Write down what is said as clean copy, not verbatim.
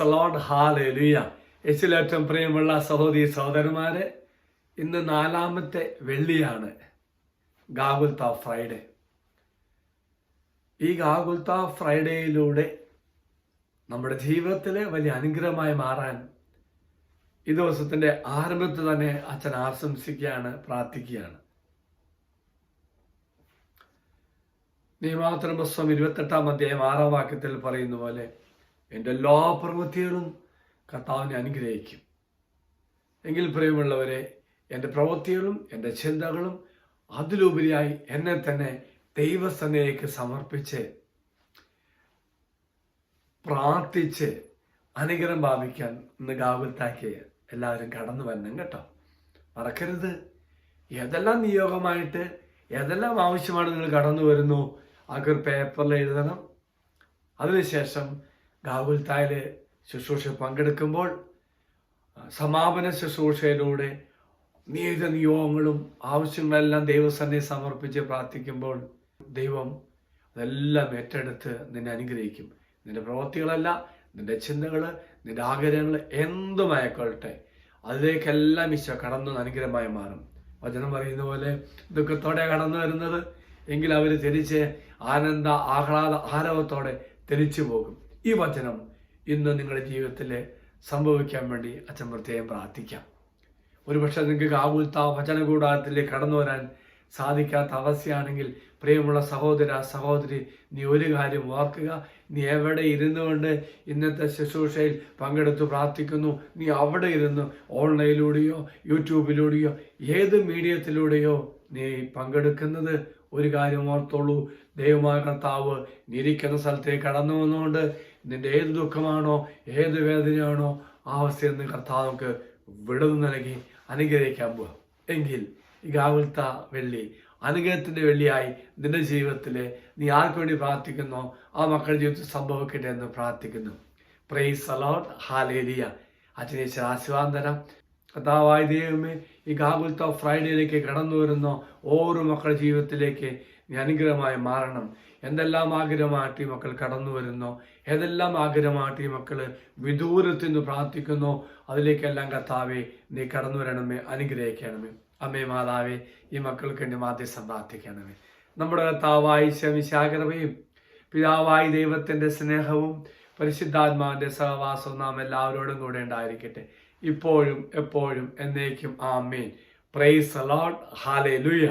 Praise Lord, hallelujah. യേശുവിലേറ്റവും പ്രിയമുള്ള സഹോദരി സഹോദരന്മാരെ, ഇന്ന് 4ാമത്തെ വെള്ളിയാണ്, ഗാഗുൽത്ത ഫ്രൈഡേ. ഈ ഗാഗുൽത്ത ഫ്രൈഡേയിലൂടെ നമ്മുടെ ജീവിതത്തിലെ വലിയ അനുഗ്രഹമായി മാറാൻ ഈ ദിവസത്തിന്റെ ആരംഭത്തിൽ തന്നെ അച്ഛൻ ആശംസിക്കുകയാണ്, പ്രാർത്ഥിക്കുകയാണ്. നിയമാവർത്തന പുസ്തകം 28-ാം അധ്യായം 6-ാം വാക്യത്തിൽ പറയുന്ന പോലെ, എൻ്റെ എല്ലാ പ്രവൃത്തികളും കർത്താവിനെ അനുഗ്രഹിക്കും. എങ്കിൽ പ്രിയമുള്ളവരെ, എൻ്റെ പ്രവൃത്തികളും എൻ്റെ ചിന്തകളും അതിലുപരിയായി എന്നെ തന്നെ ദൈവസന്നിധിയിലേക്ക് സമർപ്പിച്ച് പ്രാർത്ഥിച്ച് അനുഗ്രഹം ഭാവിക്കാൻ ഇന്ന് ഗാഗുൽത്താക്ക് എല്ലാവരും കടന്നു വരണം കേട്ടോ. മറക്കരുത്, ഏതെല്ലാം നിയോഗമായിട്ട് ഏതെല്ലാം ആവശ്യമാണ് നിങ്ങൾ കടന്നു വരുന്നു, അതൊരു പേപ്പറിൽ എഴുതണം. അതിനുശേഷം ഗാഗുൽത്തായിലെ ശുശ്രൂഷ പങ്കെടുക്കുമ്പോൾ സമാപന ശുശ്രൂഷയിലൂടെ നിയോഗങ്ങളും ആവശ്യങ്ങളെല്ലാം ദൈവസന്നിധിയിൽ സമർപ്പിച്ച് പ്രാർത്ഥിക്കുമ്പോൾ ദൈവം അതെല്ലാം ഏറ്റെടുത്ത് നിന്നെ അനുഗ്രഹിക്കും. നിന്റെ പ്രവൃത്തികളല്ല, നിന്റെ ചിന്തകൾ, നിന്റെ ആഗ്രഹങ്ങൾ എന്തുമായിക്കൊള്ളട്ടെ, അതിലേക്കെല്ലാം ഈശോ കടന്നു അനുഗ്രഹമായി മാറും. വചനം പറയുന്ന പോലെ ദുഃഖത്തോടെ കടന്നു വരുന്നത് എങ്കിൽ അവർ തിരിച്ച് ആനന്ദ ആഹ്ലാദ ആരവത്തോടെ തിരിച്ചു പോകും. ഈ വചനം ഇന്ന് നിങ്ങളുടെ ജീവിതത്തിൽ സംഭവിക്കാൻ വേണ്ടി അച്ഛൻ പ്രത്യേകം പ്രാർത്ഥിക്കാം. ഒരുപക്ഷെ നിങ്ങൾക്ക് ഗാഗുൽത്ത വചനകൂടാരത്തിലേക്ക് കടന്നു വരാൻ സാധിക്കാത്ത അവസ്ഥയാണെങ്കിൽ, പ്രിയമുള്ള സഹോദര സഹോദരി, നീ ഒരു കാര്യം ഓർക്കുക. നീ എവിടെ ഇരുന്നു കൊണ്ട് ഇന്നത്തെ ശുശ്രൂഷയിൽ പങ്കെടുത്ത് പ്രാർത്ഥിക്കുന്നു, നീ അവിടെ ഇരുന്ന് ഓൺലൈനിലൂടെയോ യൂട്യൂബിലൂടെയോ ഏത് മീഡിയത്തിലൂടെയോ നീ പങ്കെടുക്കുന്നത്, ഒരു കാര്യം ഓർത്തോളൂ. ദൈവമായ കർത്താവ് നീ ഇരിക്കുന്ന സ്ഥലത്തേക്ക് കടന്നു വന്നുകൊണ്ട് നിന്റെ ഏത് ദുഃഖമാണോ ഏത് വേദനയാണോ ആ അവസ്ഥയിൽ നിന്ന് കർത്താവ് നമുക്ക് വിടുതൽ നൽകി അനുഗ്രഹിക്കാൻ പോവാം. എങ്കിൽ ഈ ഗാഗുൽത്ത വെള്ളി അനുഗ്രഹത്തിന്റെ വെള്ളിയായി നിന്റെ ജീവിതത്തിൽ നീ ആർക്ക് വേണ്ടി പ്രാർത്ഥിക്കുന്നോ ആ മക്കളുടെ ജീവിതത്തിൽ സംഭവിക്കട്ടെ എന്ന് പ്രാർത്ഥിക്കുന്നു. Praise the Lord, hallelujah. അച്ഛനേശ്വര ആശീർവാദം തരാം. കർത്താവായ ദൈവമേ, ഈ ഗാഗുൽത്ത ഫ്രൈഡേയിലേക്ക് കടന്നു വരുന്ന ഓരോ മക്കളുടെ ജീവിതത്തിലേക്ക് നീ അനുഗ്രഹമായി മാറണം. എന്തെല്ലാം ആഗ്രഹമായിട്ട് ഈ മക്കൾ കടന്നു വരുന്നോ, ഏതെല്ലാം ആഗ്രഹമായിട്ട് ഈ മക്കൾ വിദൂരത്തിൽ നിന്ന് പ്രാർത്ഥിക്കുന്നോ, അതിലേക്കെല്ലാം കർത്താവേ നീ കടന്നു വരണമേ, അനുഗ്രഹിക്കണമേ. അമ്മേ മാതാവേ, ഈ മക്കൾക്ക് വേണ്ടി മാധ്യസ്ഥം പ്രാർത്ഥിക്കണമേ. നമ്മുടെ കർത്താവായ ശമിശാകരവയും പിതാവായ ദൈവത്തിന്റെ സ്നേഹവും പരിശുദ്ധാത്മാവിന്റെ സഹവാസവും നാം എല്ലാവരോടും കൂടെ ഉണ്ടായിരിക്കട്ടെ, ഇപ്പോഴും എപ്പോഴും എന്നേക്കും. Amen. Praise the Lord, hallelujah.